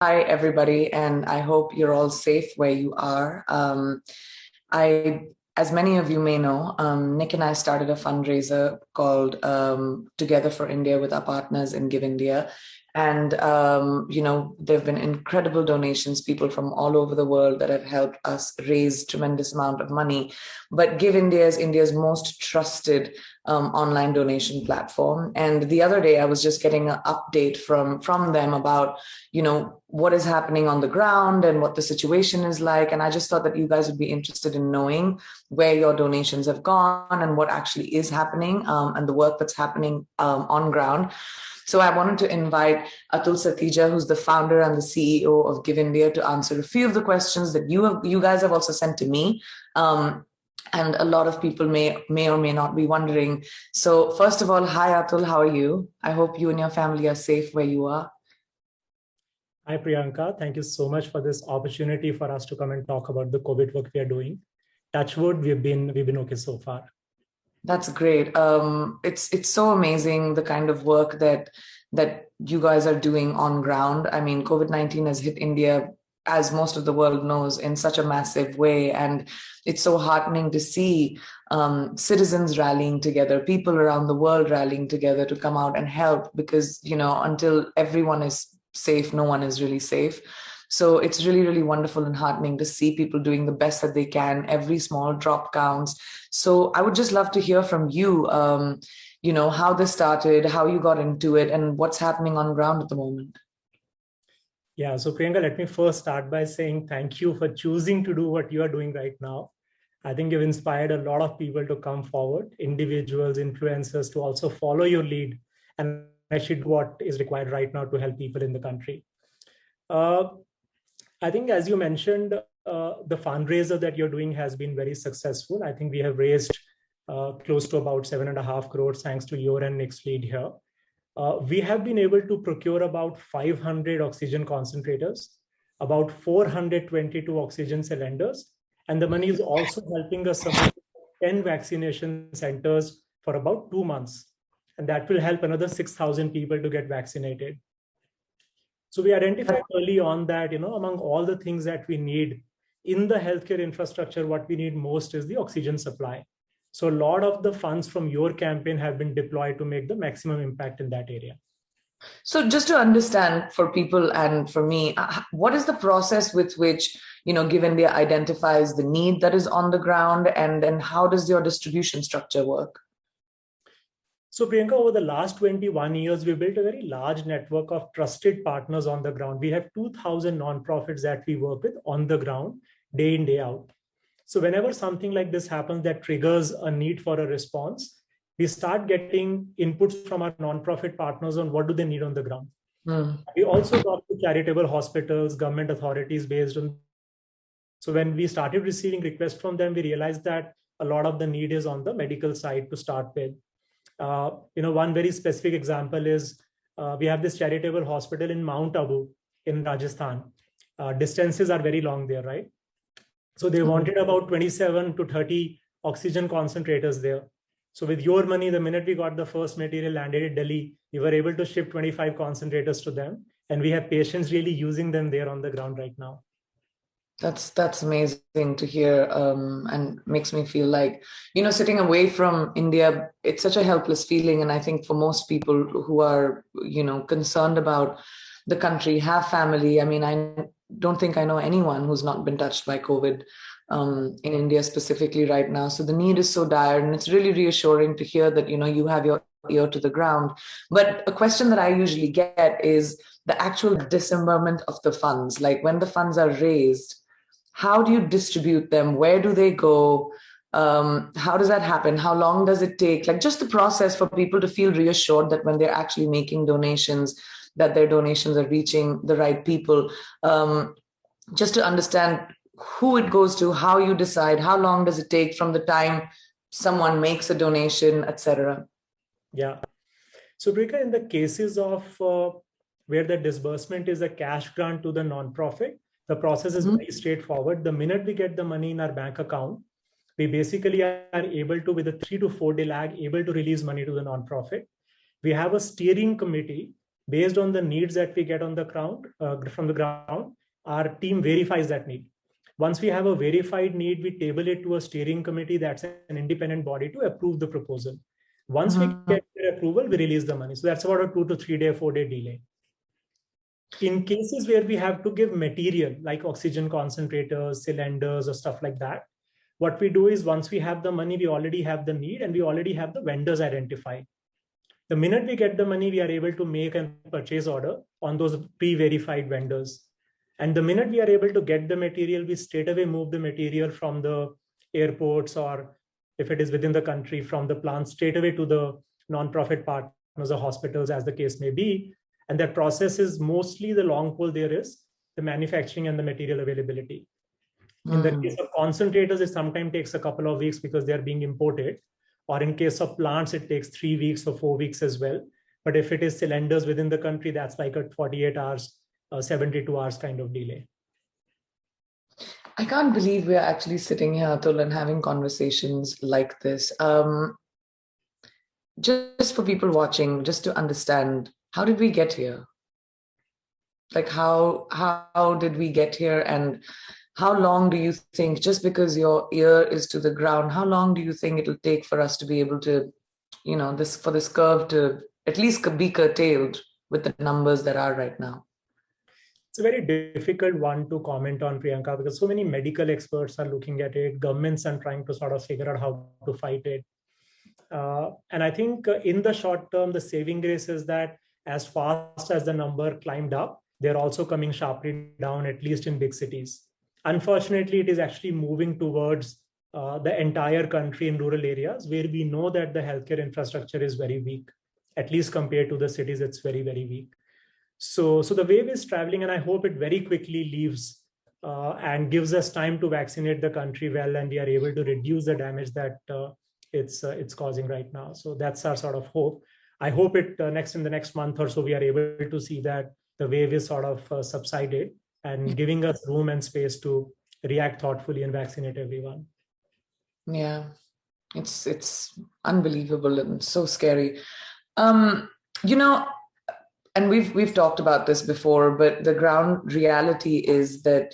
Hi, everybody, and I hope you're all safe where you are. I, as many of you may know, Nick and I started a fundraiser called Together for India with our partners in Give India. And, there have been incredible donations, people from all over the world that have helped us raise tremendous amount of money. But Give India is India's most trusted online donation platform. And the other day, I was just getting an update from them about what is happening on the ground and what the situation is like. And I just thought that you guys would be interested in knowing where your donations have gone and what actually is happening, and the work that's happening on ground. So I wanted to invite Atul Satija, who's the founder and the CEO of Give India, to answer a few of the questions that you guys have also sent to me. And a lot of people may or may not be wondering. So first of all, hi Atul, how are you? I hope you and your family are safe where you are. Hi, Priyanka. Thank you so much for this opportunity for us to come and talk about the COVID work we are doing. Touch wood, we've been okay so far. That's great. It's so amazing the kind of work that you guys are doing on ground. I mean, COVID-19 has hit India, as most of the world knows, in such a massive way, and it's so heartening to see citizens rallying together, people around the world rallying together to come out and help, because until everyone is safe, no one is really safe. So it's really, really wonderful and heartening to see people doing the best that they can. Every small drop counts. So I would just love to hear from you, how this started, how you got into it, and what's happening on ground at the moment. Yeah, so Priyanka, let me first start by saying thank you for choosing to do what you are doing right now. I think you've inspired a lot of people to come forward, individuals, influencers, to also follow your lead and actually do what is required right now to help people in the country. I think, as you mentioned, the fundraiser that you're doing has been very successful. I think we have raised close to about 7.5 crores thanks to your and Nick's lead here. We have been able to procure about 500 oxygen concentrators, about 422 oxygen cylinders, and the money is also helping us support 10 vaccination centers for about 2 months. And that will help another 6,000 people to get vaccinated. So we identified early on that, among all the things that we need in the healthcare infrastructure, what we need most is the oxygen supply. So a lot of the funds from your campaign have been deployed to make the maximum impact in that area. So just to understand for people and for me, what is the process with which, Give India identifies the need that is on the ground, and then how does your distribution structure work? So Priyanka, over the last 21 years, we built a very large network of trusted partners on the ground. We have 2,000 nonprofits that we work with on the ground, day in, day out. So whenever something like this happens that triggers a need for a response, we start getting inputs from our nonprofit partners on what do they need on the ground. We also talk to charitable hospitals, government authorities based on. So when we started receiving requests from them, we realized that a lot of the need is on the medical side to start with. One very specific example is we have this charitable hospital in Mount Abu in Rajasthan. Distances are very long there, right? So they wanted about 27 to 30 oxygen concentrators there. So with your money, the minute we got the first material landed in Delhi, we were able to ship 25 concentrators to them. And we have patients really using them there on the ground right now. That's amazing to hear, and makes me feel like, sitting away from India, it's such a helpless feeling. And I think for most people who are, concerned about the country, have family. I mean, I don't think I know anyone who's not been touched by COVID in India specifically right now. So the need is so dire, and it's really reassuring to hear that, you have your ear to the ground. But a question that I usually get is the actual disbursement of the funds. Like when the funds are raised, how do you distribute them? Where do they go? How does that happen? How long does it take? Like just the process for people to feel reassured that when they're actually making donations, that their donations are reaching the right people. Just to understand who it goes to, how you decide, how long does it take from the time someone makes a donation, etc. Yeah. So Brika, in the cases of where the disbursement is a cash grant to the nonprofit, the process is very straightforward. The minute we get the money in our bank account, we basically are able to, with a 3 to 4 day lag, able to release money to the nonprofit. We have a steering committee Based on the needs that we get on the ground, from the ground, our team verifies that need. Once we have a verified need, we table it to a steering committee that's an independent body to approve the proposal. Once we get their approval, we release the money. So that's about a 2 to 3 day, 4 day delay. In cases where we have to give material like oxygen concentrators, cylinders, or stuff like that, what we do is once we have the money, we already have the need and we already have the vendors identified. The minute we get the money, we are able to make a purchase order on those pre-verified vendors. And the minute we are able to get the material, we straight away move the material from the airports, or if it is within the country, from the plant straight away to the non-profit partners or hospitals, as the case may be. And that process is mostly the long pole there is the manufacturing and the material availability. In the case of concentrators, it sometimes takes a couple of weeks because they are being imported. Or in case of plants, it takes 3 weeks or 4 weeks as well. But if it is cylinders within the country, that's like a 48 hours, 72 hours kind of delay. I can't believe we're actually sitting here, Atul, and having conversations like this. Just for people watching, just to understand, how did we get here? Like how did we get here, and how long do you think, just because your ear is to the ground, how long do you think it'll take for us to be able to, for this curve to at least be curtailed with the numbers that are right now? It's a very difficult one to comment on, Priyanka, because so many medical experts are looking at it. Governments are trying to sort of figure out how to fight it. And I think in the short term, the saving grace is that as fast as the number climbed up, they're also coming sharply down, at least in big cities. Unfortunately, it is actually moving towards the entire country in rural areas where we know that the healthcare infrastructure is very weak, at least compared to the cities, it's very, very weak. So the wave is traveling, and I hope it very quickly leaves and gives us time to vaccinate the country well, and we are able to reduce the damage that it's causing right now. So that's our sort of hope. I hope it in the next month or so, we are able to see that the wave is sort of subsided and giving us room and space to react thoughtfully and vaccinate everyone. Yeah, it's unbelievable and so scary. And we've talked about this before, but the ground reality is that,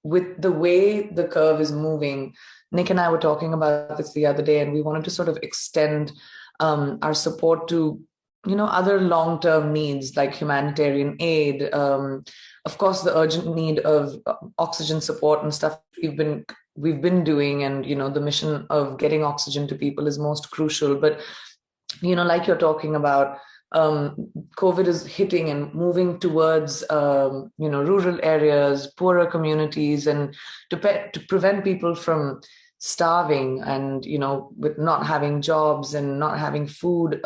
with the way the curve is moving, Nick and I were talking about this the other day, and we wanted to sort of extend our support to, other long-term needs like humanitarian aid. Of course, the urgent need of oxygen support and stuff we've been doing, and, the mission of getting oxygen to people is most crucial. But, like you're talking about, COVID is hitting and moving towards, rural areas, poorer communities, and to prevent people from starving and, with not having jobs and not having food.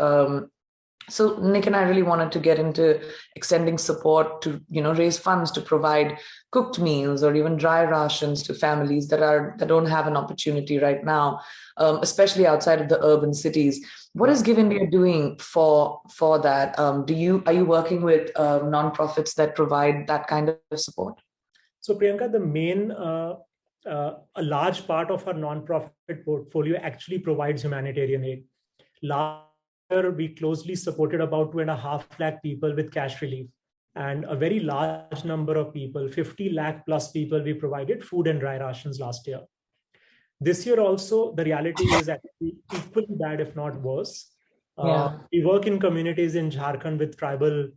So Nick and I really wanted to get into extending support to, raise funds to provide cooked meals or even dry rations to families that don't have an opportunity right now, especially outside of the urban cities. What is Give India doing for that? Are you working with nonprofits that provide that kind of support? So Priyanka, the main a large part of our nonprofit portfolio actually provides humanitarian aid. Last year, we closely supported about 2.5 lakh people with cash relief, and a very large number of people, 50 lakh plus people, we provided food and dry rations last year. This year also, the reality is actually equally bad, if not worse. We work in communities in Jharkhand with tribal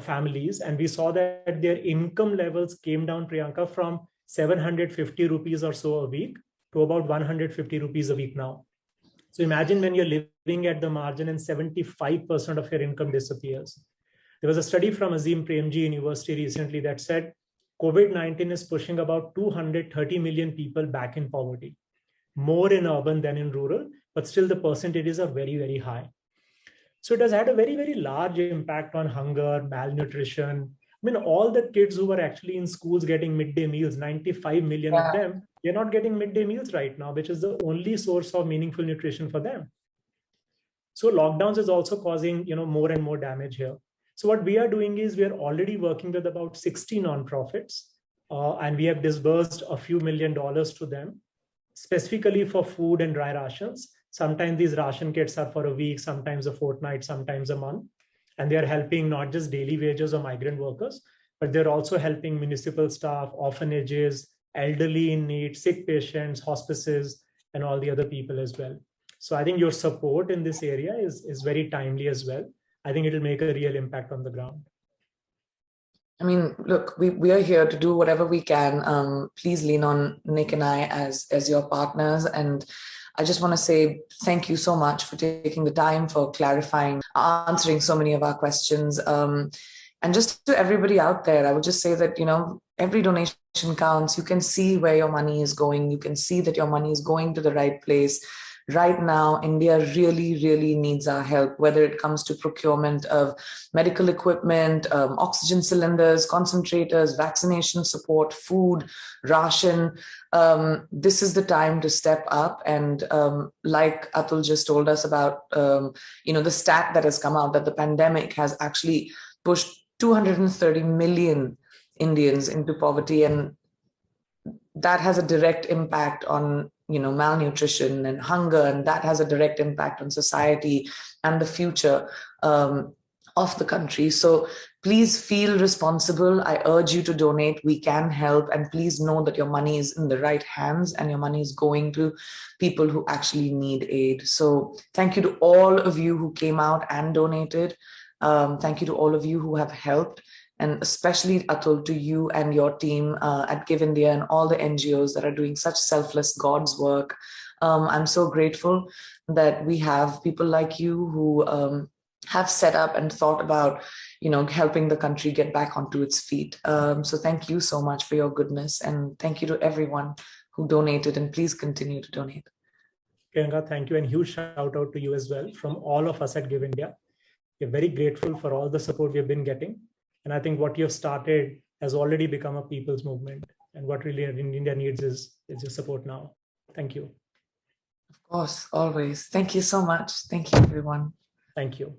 families, and we saw that their income levels came down, Priyanka, from 750 rupees or so a week to about 150 rupees a week now. So imagine when you're living at the margin and 75% of your income disappears. There was a study from Azim Premji University recently that said COVID-19 is pushing about 230 million people back in poverty, more in urban than in rural, but still the percentages are very, very high. So it has had a very, very large impact on hunger, malnutrition. I mean, all the kids who were actually in schools getting midday meals, 95 million of them, they're not getting midday meals right now, which is the only source of meaningful nutrition for them. So lockdowns is also causing, more and more damage here. So what we are doing is we are already working with about 60 nonprofits, and we have disbursed a few $1 million to them, specifically for food and dry rations. Sometimes these ration kits are for a week, sometimes a fortnight, sometimes a month. And they are helping not just daily wages or migrant workers, but they're also helping municipal staff, orphanages, elderly in need, sick patients, hospices, and all the other people as well. So I think your support in this area is very timely as well. I think it'll make a real impact on the ground. I mean, look, we are here to do whatever we can. Please lean on Nick and I as your partners. And I just want to say thank you so much for taking the time, for clarifying, answering so many of our questions. And just to everybody out there, I would just say that, every donation counts. You can see where your money is going. You can see that your money is going to the right place. Right now, India really, really needs our help, whether it comes to procurement of medical equipment, oxygen cylinders, concentrators, vaccination support, food, ration. This is the time to step up. And like Atul just told us about, the stat that has come out that the pandemic has actually pushed 230 million Indians into poverty. And that has a direct impact on malnutrition and hunger, and that has a direct impact on society and the future of the country. So please feel responsible. I urge you to donate. We can help, and please know that your money is in the right hands and your money is going to people who actually need aid. So thank you to all of you who came out and donated. Thank you to all of you who have helped. And especially, Atul, to you and your team at Give India and all the NGOs that are doing such selfless God's work. I'm so grateful that we have people like you who have set up and thought about, helping the country get back onto its feet. So thank you so much for your goodness. And thank you to everyone who donated. And please continue to donate. Priyanka, thank you. And huge shout out to you as well from all of us at Give India. We're very grateful for all the support we've been getting. And I think what you've started has already become a people's movement. And what really India needs is your support now. Thank you. Of course, always. Thank you so much. Thank you, everyone. Thank you.